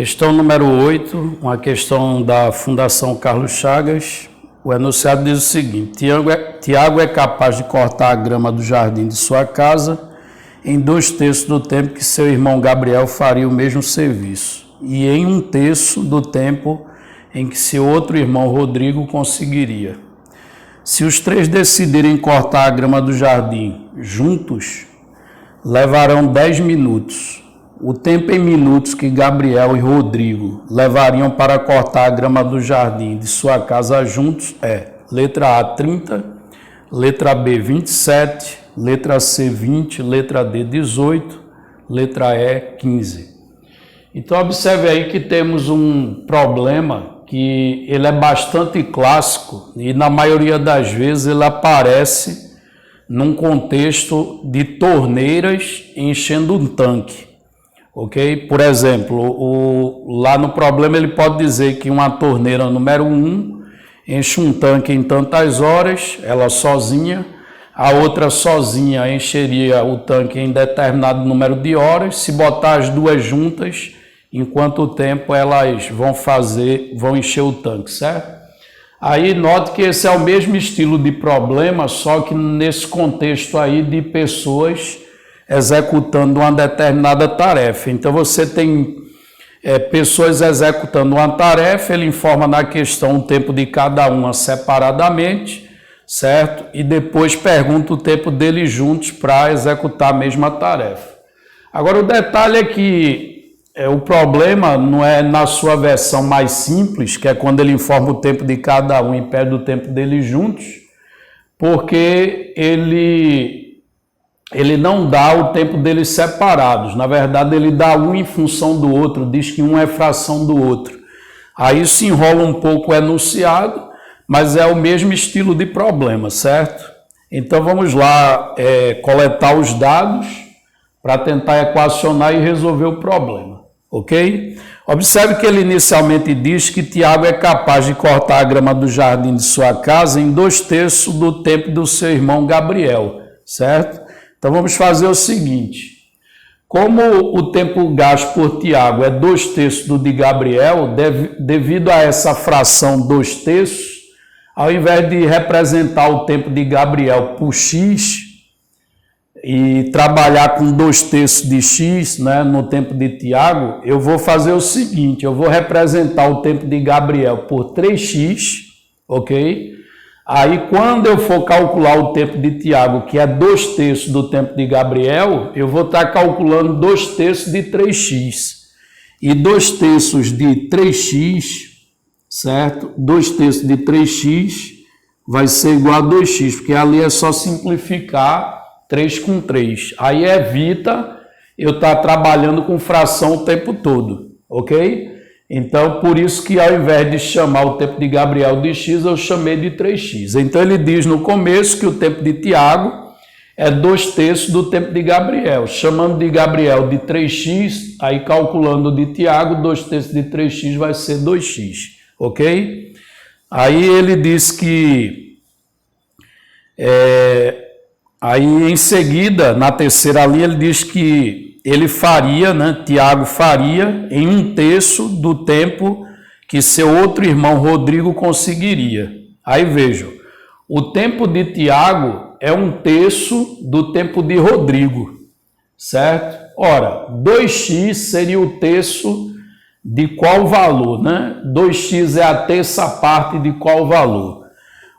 Questão número 8, uma questão da Fundação Carlos Chagas. O enunciado diz o seguinte: Tiago é capaz de cortar a grama do jardim de sua casa em 2/3 do tempo que seu irmão Gabriel faria o mesmo serviço, e em 1/3 do tempo em que seu outro irmão Rodrigo conseguiria. Se os três decidirem cortar a grama do jardim juntos, levarão 10 minutos. O tempo em minutos que Gabriel e Rodrigo levariam para cortar a grama do jardim de sua casa juntos é: letra A, 30, letra B, 27, letra C, 20, letra D, 18, letra E, 15. Então, observe aí que temos um problema que ele é bastante clássico e, na maioria das vezes, ele aparece num contexto de torneiras enchendo um tanque. Ok? Por exemplo, lá no problema ele pode dizer que uma torneira número 1 enche um tanque em tantas horas, ela sozinha, a outra sozinha encheria o tanque em determinado número de horas. Se botar as duas juntas, em quanto tempo elas vão encher o tanque, certo? Aí note que esse é o mesmo estilo de problema, só que nesse contexto aí de pessoas executando uma determinada tarefa. Então você tem pessoas executando uma tarefa, ele informa na questão o tempo de cada uma separadamente, certo? E depois pergunta o tempo deles juntos para executar a mesma tarefa. Agora o detalhe é que o problema não é na sua versão mais simples, que é quando ele informa o tempo de cada um e pede o tempo deles juntos, porque ele não dá o tempo deles separados. Na verdade, ele dá um em função do outro, diz que um é fração do outro. Aí se enrola um pouco o enunciado, mas é o mesmo estilo de problema, certo? Então vamos lá coletar os dados para tentar equacionar e resolver o problema, ok? Observe que ele inicialmente diz que Tiago é capaz de cortar a grama do jardim de sua casa em 2/3 do tempo do seu irmão Gabriel, certo? Então vamos fazer o seguinte: como o tempo gasto por Tiago é 2/3 do de Gabriel, devido a essa fração 2/3, ao invés de representar o tempo de Gabriel por x e trabalhar com 2/3 de x, né, no tempo de Tiago, eu vou fazer o seguinte: eu vou representar o tempo de Gabriel por 3x, ok? Aí, quando eu for calcular o tempo de Tiago, que é 2/3 do tempo de Gabriel, eu vou estar calculando 2/3 de 3x. E 2/3 de 3x, certo? 2/3 de 3x vai ser igual a 2x, porque ali é só simplificar 3 com 3. Aí evita eu estar trabalhando com fração o tempo todo, ok? Então, por isso que ao invés de chamar o tempo de Gabriel de x, eu chamei de 3x. Então, ele diz no começo que o tempo de Tiago é 2/3 do tempo de Gabriel. Chamando de Gabriel de 3x, aí calculando de Tiago, 2/3 de 3x vai ser 2x, ok? Aí ele diz que... aí, em seguida, na terceira linha, ele diz que ele faria, né, Tiago faria em 1/3 do tempo que seu outro irmão Rodrigo conseguiria. Aí vejam, o tempo de Tiago é 1/3 do tempo de Rodrigo, certo? Ora, 2x seria o terço de qual valor, né? 2x é a terça parte de qual valor?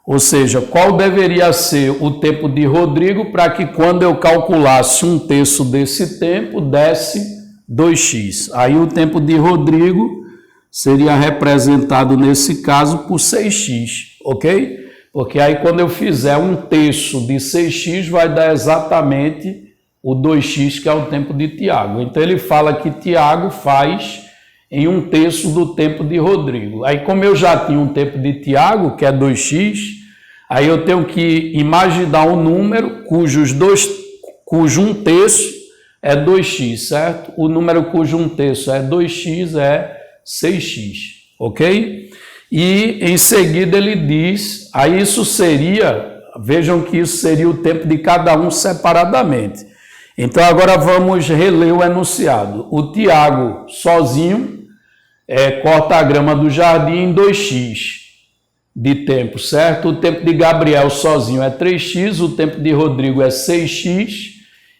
Ou seja, qual deveria ser o tempo de Rodrigo para que quando eu calculasse 1/3 desse tempo, desse 2x. Aí o tempo de Rodrigo seria representado nesse caso por 6x, ok? Porque aí quando eu fizer 1/3 de 6x vai dar exatamente o 2x, que é o tempo de Tiago. Então ele fala que Tiago faz em 1/3 do tempo de Rodrigo. Aí, como eu já tinha um tempo de Tiago, que é 2x, aí eu tenho que imaginar um número cujo 1/3 é 2x, certo? O número cujo 1/3 é 2x é 6x, ok? E em seguida ele diz, aí isso seria, vejam que isso seria o tempo de cada um separadamente. Então agora vamos reler o enunciado. O Tiago sozinho corta a grama do jardim em 2x de tempo, certo? O tempo de Gabriel sozinho é 3x, o tempo de Rodrigo é 6x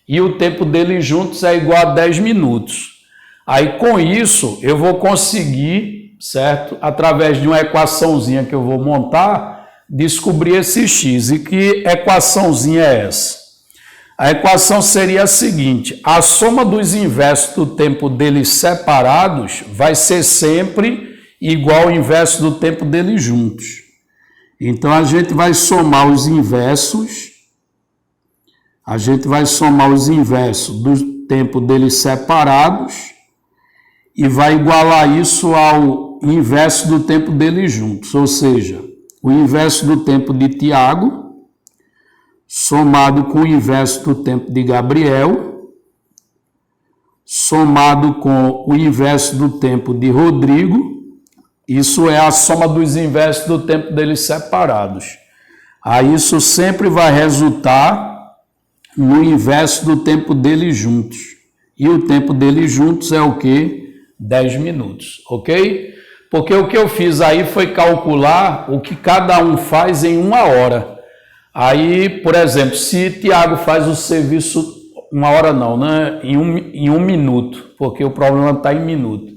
e o tempo deles juntos é igual a 10 minutos. Aí com isso eu vou conseguir, certo? Através de uma equaçãozinha que eu vou montar, descobrir esse x. E que equaçãozinha é essa? A equação seria a seguinte: a soma dos inversos do tempo deles separados vai ser sempre igual ao inverso do tempo deles juntos. Então a gente vai somar os inversos, do tempo deles separados e vai igualar isso ao inverso do tempo deles juntos, ou seja, o inverso do tempo de Tiago somado com o inverso do tempo de Gabriel, somado com o inverso do tempo de Rodrigo, isso é a soma dos inversos do tempo deles separados. Aí isso sempre vai resultar no inverso do tempo deles juntos. E o tempo deles juntos é o quê? 10 minutos, ok? Porque o que eu fiz aí foi calcular o que cada um faz em 1 hora. Aí, por exemplo, se Tiago faz o serviço 1 hora não, né? Em um minuto, porque o problema está em minuto.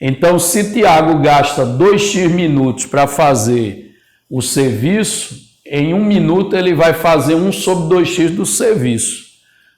Então, se Tiago gasta 2x minutos para fazer o serviço, em 1 minuto ele vai fazer 1 sobre 2x do serviço.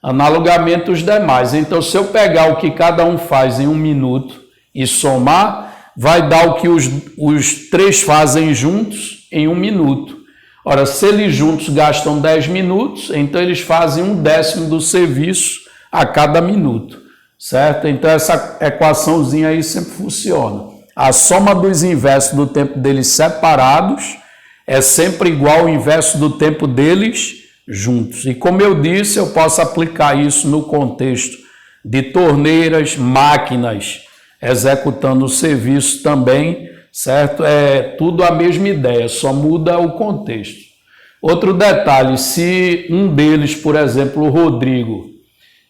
Analogamente os demais. Então, se eu pegar o que cada um faz em 1 minuto e somar, vai dar o que os 3 fazem juntos em 1 minuto. Ora, se eles juntos gastam 10 minutos, então eles fazem 1/10 do serviço a cada minuto, certo? Então essa equaçãozinha aí sempre funciona. A soma dos inversos do tempo deles separados é sempre igual ao inverso do tempo deles juntos. E como eu disse, eu posso aplicar isso no contexto de torneiras, máquinas executando o serviço também, certo? É tudo a mesma ideia, só muda o contexto. Outro detalhe, se um deles, por exemplo, o Rodrigo,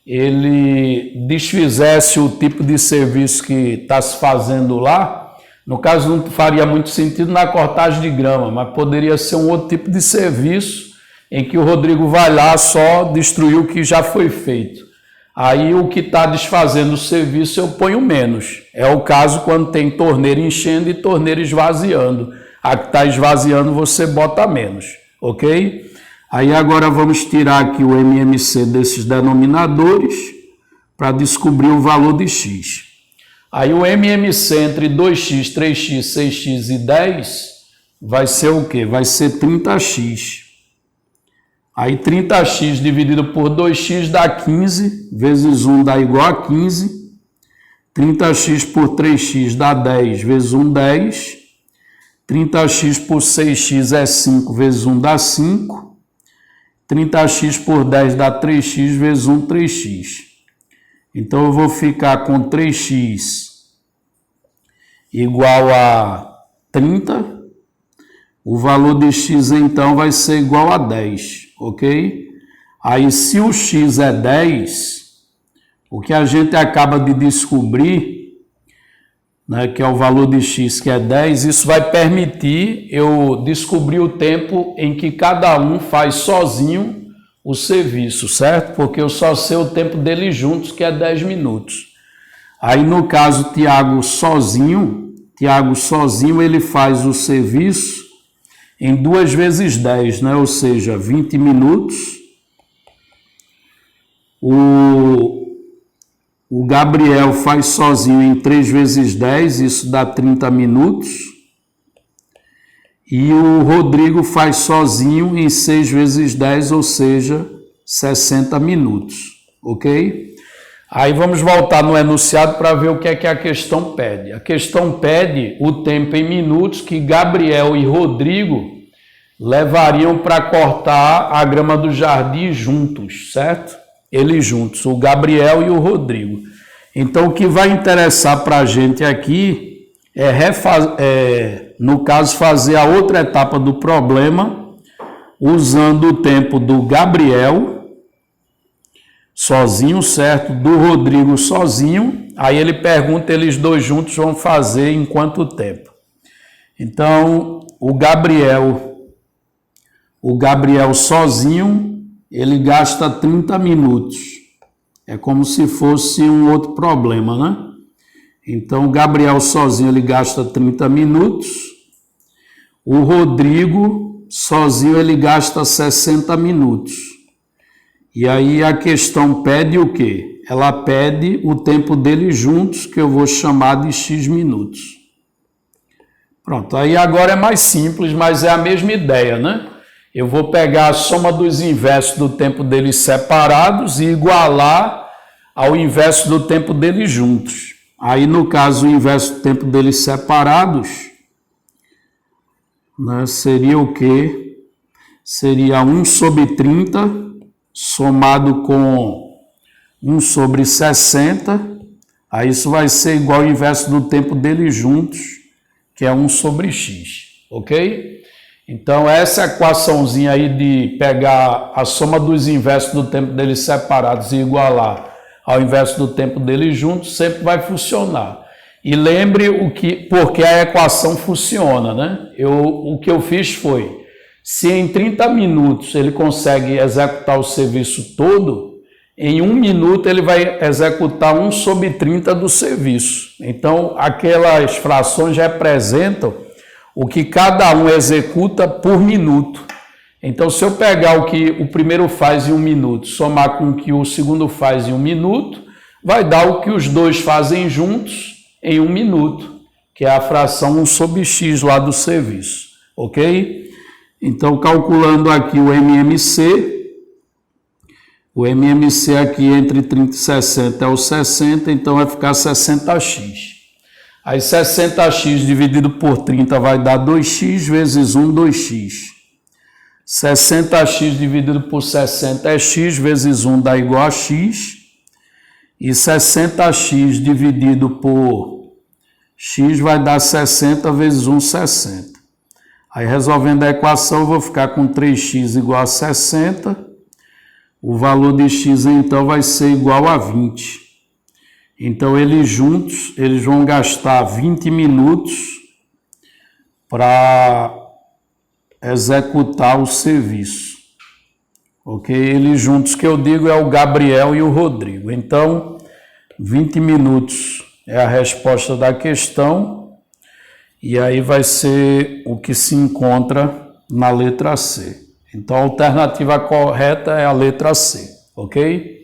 ele desfizesse o tipo de serviço que está se fazendo lá, no caso não faria muito sentido na cortagem de grama, mas poderia ser um outro tipo de serviço em que o Rodrigo vai lá só destruir o que já foi feito. Aí o que está desfazendo o serviço eu ponho menos. É o caso quando tem torneira enchendo e torneira esvaziando. A que está esvaziando você bota menos, ok? Aí agora vamos tirar aqui o MMC desses denominadores para descobrir o valor de x. Aí o MMC entre 2x, 3x, 6x e 10 vai ser o quê? Vai ser 30x. Aí 30x dividido por 2x dá 15, vezes 1 dá igual a 15. 30x por 3x dá 10, vezes 1, 10. 30x por 6x é 5, vezes 1 dá 5. 30x por 10 dá 3x, vezes 1, 3x. Então eu vou ficar com 3x igual a 30. O valor de x, então, vai ser igual a 10, ok? Aí, se o x é 10, o que a gente acaba de descobrir, né, que é o valor de x, que é 10, isso vai permitir eu descobrir o tempo em que cada um faz sozinho o serviço, certo? Porque eu só sei o tempo deles juntos, que é 10 minutos. Aí, no caso, Tiago sozinho, ele faz o serviço em 2 vezes 10, né? Ou seja, 20 minutos. O Gabriel faz sozinho em 3 vezes 10, isso dá 30 minutos. E o Rodrigo faz sozinho em 6 vezes 10, ou seja, 60 minutos, ok? Aí vamos voltar no enunciado para ver o que é que a questão pede. A questão pede o tempo em minutos que Gabriel e Rodrigo levariam para cortar a grama do jardim juntos, certo? Eles juntos, o Gabriel e o Rodrigo. Então, o que vai interessar para a gente aqui no caso, fazer a outra etapa do problema usando o tempo do Gabriel sozinho, certo? Do Rodrigo sozinho. Aí ele pergunta, eles dois juntos vão fazer em quanto tempo? Então, o Gabriel sozinho, ele gasta 30 minutos. É como se fosse um outro problema, né? Então, o Gabriel sozinho, ele gasta 30 minutos. O Rodrigo sozinho, ele gasta 60 minutos. E aí a questão pede o quê? Ela pede o tempo deles juntos, que eu vou chamar de X minutos. Pronto, aí agora é mais simples, mas é a mesma ideia, né? Eu vou pegar a soma dos inversos do tempo deles separados e igualar ao inverso do tempo deles juntos. Aí, no caso, o inverso do tempo deles separados, né, seria o quê? Seria 1 sobre 30, somado com 1 sobre 60. Aí isso vai ser igual ao inverso do tempo deles juntos, que é 1 sobre x, ok? Então, essa equaçãozinha aí de pegar a soma dos inversos do tempo deles separados e igualar ao inverso do tempo deles juntos, sempre vai funcionar. E lembre porque a equação funciona, né? O que eu fiz foi, se em 30 minutos ele consegue executar o serviço todo, em 1 minuto ele vai executar 1 sobre 30 do serviço. Então, aquelas frações representam o que cada um executa por minuto. Então, se eu pegar o que o primeiro faz em 1 minuto, somar com o que o segundo faz em 1 minuto, vai dar o que os dois fazem juntos em 1 minuto, que é a fração 1 sobre x lá do serviço, ok? Então, calculando aqui o MMC aqui entre 30 e 60 é o 60, então vai ficar 60x. Aí 60x dividido por 30 vai dar 2x vezes 1, 2x. 60x dividido por 60 é x vezes 1 dá igual a x. E 60x dividido por x vai dar 60 vezes 1, 60. Aí resolvendo a equação eu vou ficar com 3x igual a 60. O valor de x então vai ser igual a 20. Então eles juntos, eles vão gastar 20 minutos para executar o serviço, ok? Eles juntos que eu digo é o Gabriel e o Rodrigo. Então, 20 minutos é a resposta da questão e aí vai ser o que se encontra na letra C. Então, a alternativa correta é a letra C, ok?